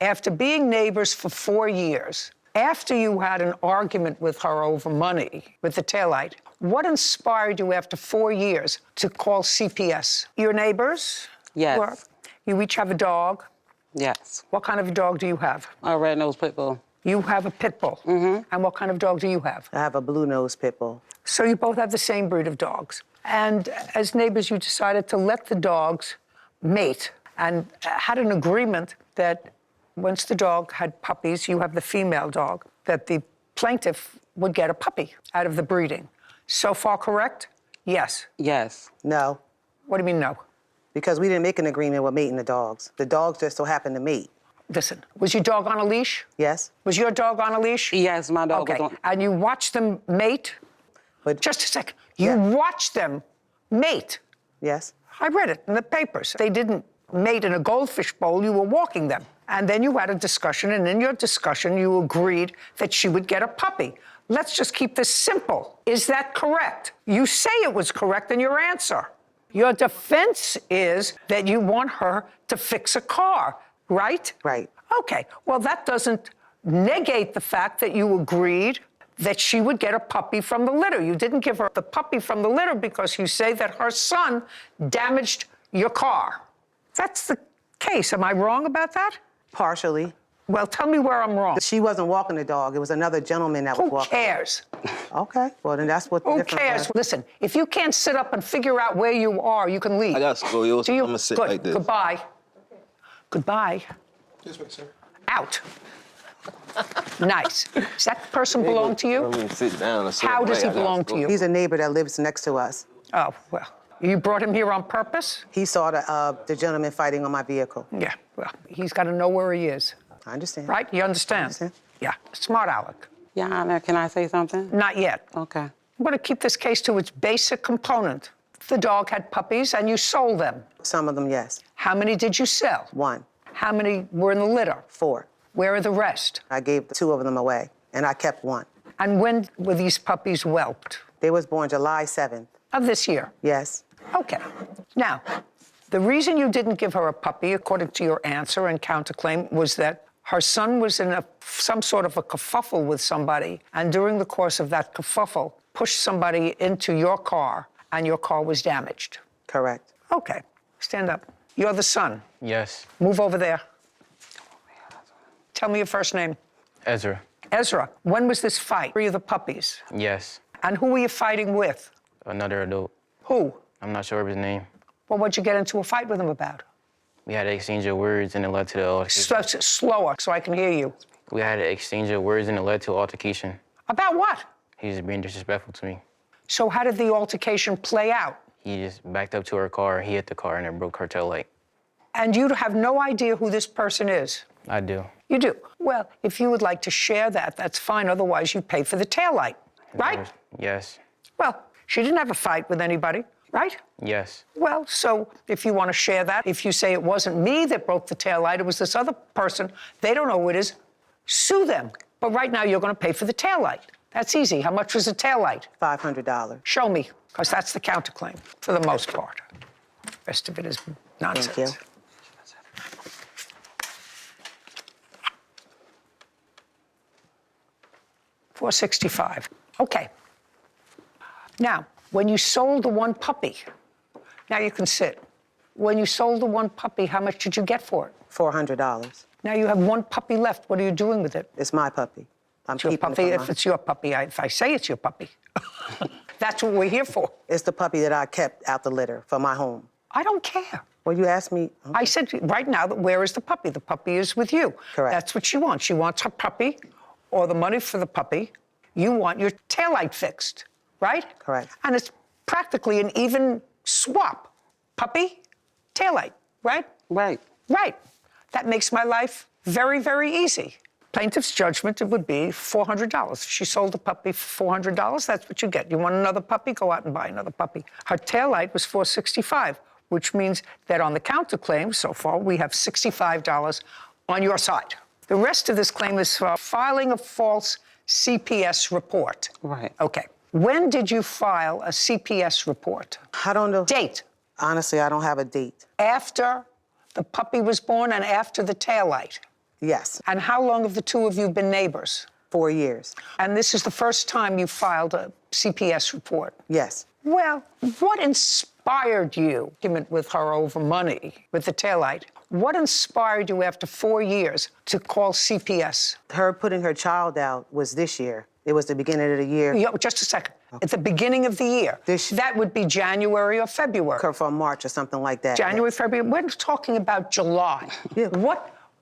After being neighbors for 4 years, after you had an argument with her over money, with the taillight, what inspired you after 4 years to call CPS? Your neighbors? Yes. You each have a dog? Yes. What kind of a dog do you have? A red-nosed pit bull. You have a pit bull? Mm-hmm. And what kind of dog do you have? I have a blue-nosed pit bull. So you both have the same breed of dogs. And as neighbors, you decided to let the dogs mate and had an agreement that once the dog had puppies, you have the female dog, that the plaintiff would get a puppy out of the breeding. So far correct? Yes. Yes. No, What do you mean no? because we didn't make an agreement with mating the dogs. The dogs just so happened to mate. Listen, was your dog on a leash? Yes? Was your dog on a leash? Yes, my dog Okay, was on. and you watched them mate? But Just a second. You Yeah. watched them mate? yes? I read it in the papers. They didn't mate in a goldfish bowl, you were walking them. And then you had a discussion, and in your discussion, you agreed that she would get a puppy. Let's just keep this simple. Is that correct? You say it was correct in your answer. Your defense is that you want her to fix a car, right? Right. Okay, well, that doesn't negate the fact that you agreed that she would get a puppy from the litter. You didn't give her the puppy from the litter because you say that her son damaged your car. That's the case. Am I wrong about that? Partially. Well, tell me where I'm wrong. She wasn't walking the dog. It was another gentleman that was Who walking. cares? Okay, well, then that's what the Who difference cares? was. Listen, if you can't sit up and figure out where you are, you can leave. I got scoliosis. Do you? I'm gonna sit Good. like this. Goodbye. Goodbye. This way, sir. Out. Nice. Does that person belong to you? I'm gonna sit down. a certain How does way. he I got belong to you? He's a neighbor that lives next to us. Oh, well, you brought him here on purpose? He saw the gentleman fighting on my vehicle. Yeah, well, he's got to know where he is, I understand. right? You understand? Understand. Yeah, smart Alec. Your Honor, can I say something? Not yet. Okay. I'm going to keep this case to its basic component. The dog had puppies and you sold them. Some of them, yes. How many did you sell? 1, How many were in the litter? 4. Where are the rest? I gave 2 of them away, and I kept 1. And when were these puppies whelped? They was born July 7th. Of this year? Yes. Okay. Now, the reason you didn't give her a puppy, according to your answer and counterclaim, was that her son was in some sort of a kerfuffle with somebody, and during the course of that kerfuffle, pushed somebody into your car, and your car was damaged. Correct. Okay, stand up. You're the son. Yes. Move over there. Tell me your first name. Ezra. Ezra, when was this fight? Were you the puppies? Yes. And who were you fighting with? Another adult. Who? I'm not sure of his name. Well, what'd you get into a fight with him about? We had an exchange of words and it led to the altercation. Slower, so I can hear you. We had an exchange of words and it led to altercation. About what? He was being disrespectful to me. So how did the altercation play out? He just backed up to her car, he hit the car, and it broke her taillight. And you have no idea who this person is? I do. You do? Well, if you would like to share that, that's fine. Otherwise, you pay for the taillight, right? Yes. Well, she didn't have a fight with anybody, right? Yes. Well, so if you want to share that, if you say it wasn't me that broke the taillight, it was this other person, they don't know who it is, sue them. But right now, you're going to pay for the taillight. That's easy. How much was the taillight? $500. Show me, because that's the counterclaim, for the most part. The rest of it is nonsense. Thank you. $465. Okay. Now, when you sold the one puppy, now you can sit. When you sold the one puppy, how much did you get for it? $400. Now you have one puppy left. What are you doing with it? It's my puppy. I'm It's your keeping puppy. it If for it's your puppy, if I say it's your puppy, that's what we're here for. It's the puppy that I kept out the litter for my home. I don't care. Well, you asked me. I said right now that where is the puppy? The puppy is with you. Correct. That's what she wants. She wants her puppy or the money for the puppy. You want your taillight fixed, right? Correct. And it's practically an even swap. Puppy, taillight, right? Right. Right. That makes my life very, very easy. Plaintiff's judgment, it would be $400. If she sold the puppy for $400, that's what you get. You want another puppy? Go out and buy another puppy. Her taillight was $465, which means that on the counterclaim so far, we have $65 on your side. The rest of this claim is for filing a false CPS report. Right. Okay. When did you file a CPS report? I don't know. Date. Honestly, I don't have a date. After the puppy was born and after the taillight. Yes, And how long have the two of you been neighbors? 4 years. And this is the first time you filed a CPS report. Yes. Well, what inspired you, argument with her over money, with the taillight, what inspired you after 4 years to call CPS? Her putting her child out was this year. It was the beginning of the year. Just a second. At the beginning of the year. That would be January or February. From March or something like that. January, yes. February. We're talking about July. Yeah.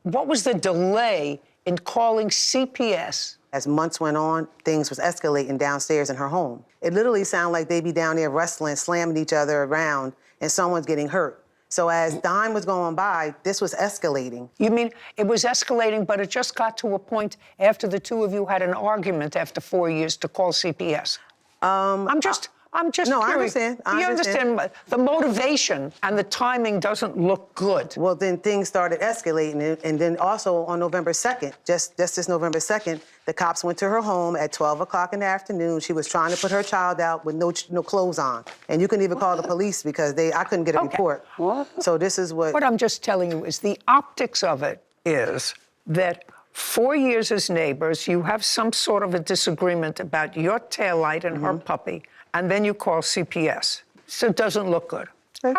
What was the delay in calling CPS? As months went on, things was escalating downstairs in her home. It literally sounded like they be down there wrestling, slamming each other around, and someone's getting hurt. So as time was going by, this was escalating. You mean it was escalating, but it just got to a point after the two of you had an argument after 4 years to call CPS? I'm just no, curious. I understand. I You understand the motivation and the timing doesn't look good. Well, then things started escalating, and then also on November 2nd, just this November 2nd, the cops went to her home at 12 o'clock in the afternoon. She was trying to put her child out with no clothes on. And you couldn't even call the police because I couldn't get a report. What? So this is what... What I'm just telling you is the optics of it is that 4 years as neighbors, you have some sort of a disagreement about your taillight and her puppy, and then you call CPS. So it doesn't look good. Okay.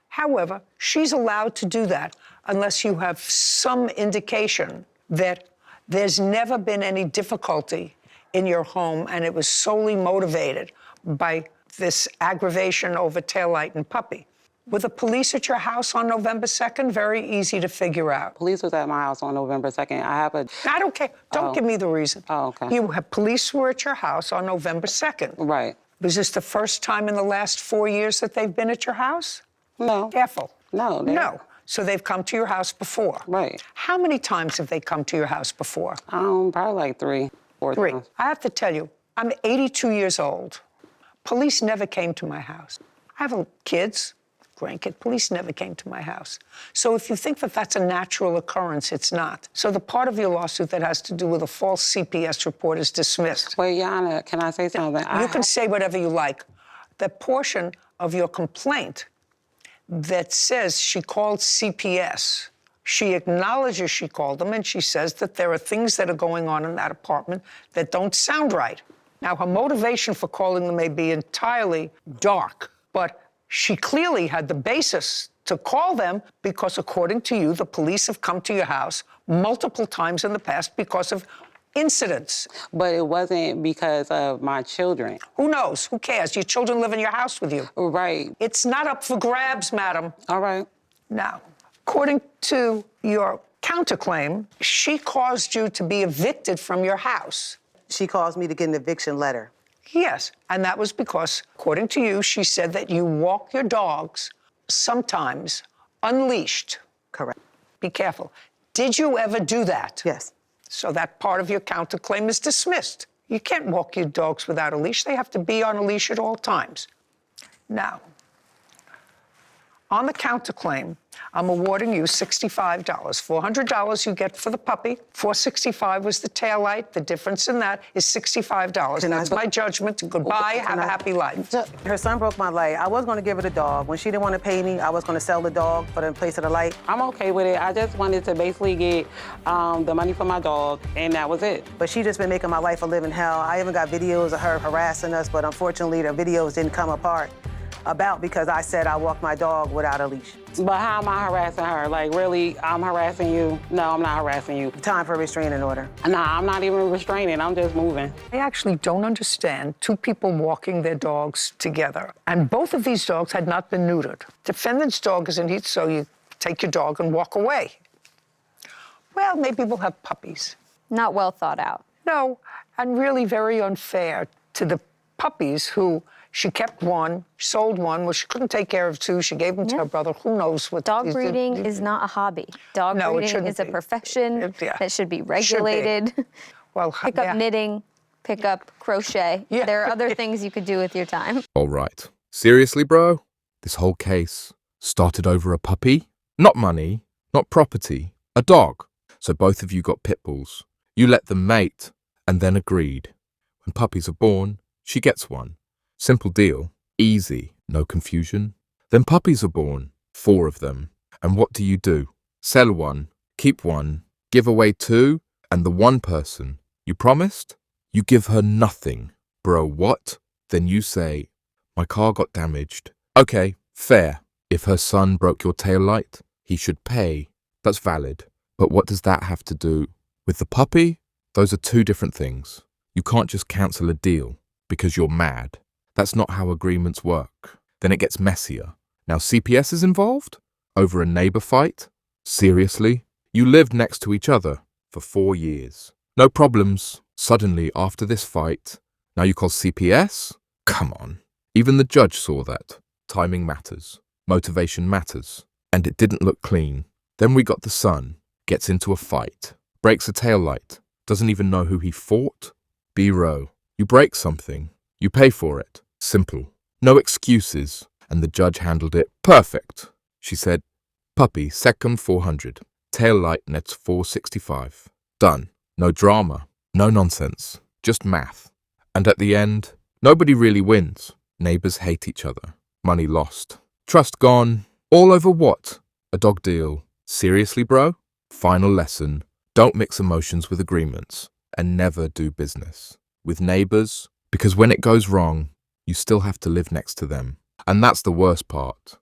However, she's allowed to do that unless you have some indication that there's never been any difficulty in your home and it was solely motivated by this aggravation over taillight and puppy. Were the police at your house on November 2nd? Very easy to figure out. Police was at my house on November 2nd. I have a... I don't care. Don't give me the reason. Oh, okay. Police were at your house on November 2nd. Right. Was this the first time in the last 4 years that they've been at your house? No. Careful. No. No. So they've come to your house before. Right. How many times have they come to your house before? Probably like 3, 4 3. times. I have to tell you, I'm 82 years old. Police never came to my house. I have kids, grandkid. Police never came to my house. So if you think that that's a natural occurrence, it's not. So the part of your lawsuit that has to do with a false CPS report is dismissed. Wait, Yana, can I say something? You can say whatever you like. The portion of your complaint that says she called CPS, she acknowledges she called them, and she says that there are things that are going on in that apartment that don't sound right. Now, her motivation for calling them may be entirely dark, but she clearly had the basis to call them because, according to you, the police have come to your house multiple times in the past because of incidents. But it wasn't because of my children. Who knows? Who cares? Your children live in your house with you. Right. It's not up for grabs, madam. All right. Now, according to your counterclaim, she caused you to be evicted from your house. She caused me to get an eviction letter. Yes, and that was because, according to you, she said that you walk your dogs sometimes unleashed. Correct. Be careful. Did you ever do that? Yes. So that part of your counterclaim is dismissed. You can't walk your dogs without a leash. They have to be on a leash at all times. Now, on the counterclaim, I'm awarding you $65. $400 you get for the puppy. $465 was the taillight. The difference in that is $65. That's my judgment. Goodbye. Have a happy life. Her son broke my light. I was going to give her the dog. When she didn't want to pay me, I was going to sell the dog for the place of the light. I'm okay with it. I just wanted to basically get the money for my dog, and that was it. But she just been making my life a living hell. I even got videos of her harassing us, but unfortunately the videos didn't come apart because I said I walked my dog without a leash. But how am I harassing her? Like, really, I'm harassing you? No, I'm not harassing you. Time for a restraining order. Nah, I'm not even restraining. I'm just moving. I actually don't understand two people walking their dogs together. And both of these dogs had not been neutered. Defendant's dog is in heat, so you take your dog and walk away. Well, maybe we'll have puppies. Not well thought out. No, and really very unfair to the puppies who she kept one, sold one. Well, she couldn't take care of two. She gave them to her brother. Who knows what? Dog breeding is not a hobby. Dog No, it breeding shouldn't is a be. profession Yeah. that should be regulated. Well, Pick up knitting, pick up crochet. Yeah. There are other things you could do with your time. All right. Seriously, bro? This whole case started over a puppy? Not money, not property, a dog. So both of you got pit bulls. You let them mate and then agreed. When puppies are born, she gets one. Simple deal. Easy. No confusion. Then puppies are born. 4 of them. And what do? Sell one, keep one, give away 2, and the one person you promised, you give her nothing. Bro, what? Then you say, my car got damaged. Okay, fair. If her son broke your taillight, he should pay. That's valid. But what does that have to do with the puppy? Those are 2 different things. You can't just cancel a deal because you're mad. That's not how agreements work. Then it gets messier. Now CPS is involved? Over a neighbor fight? Seriously? You lived next to each other for 4 years. No problems. Suddenly, after this fight, now you call CPS? Come on. Even the judge saw that. Timing matters. Motivation matters. And it didn't look clean. Then we got the son. Gets into a fight. Breaks a taillight. Doesn't even know who he fought. B-row. You break something. You pay for it. Simple. No excuses. And the judge handled it perfect. She said, puppy, second 400. Taillight nets 465. Done. No drama. No nonsense. Just math. And at the end, nobody really wins. Neighbors hate each other. Money lost. Trust gone. All over what? A dog deal. Seriously, bro? Final lesson. Don't mix emotions with agreements. And never do business with neighbors, because when it goes wrong, you still have to live next to them. And that's the worst part.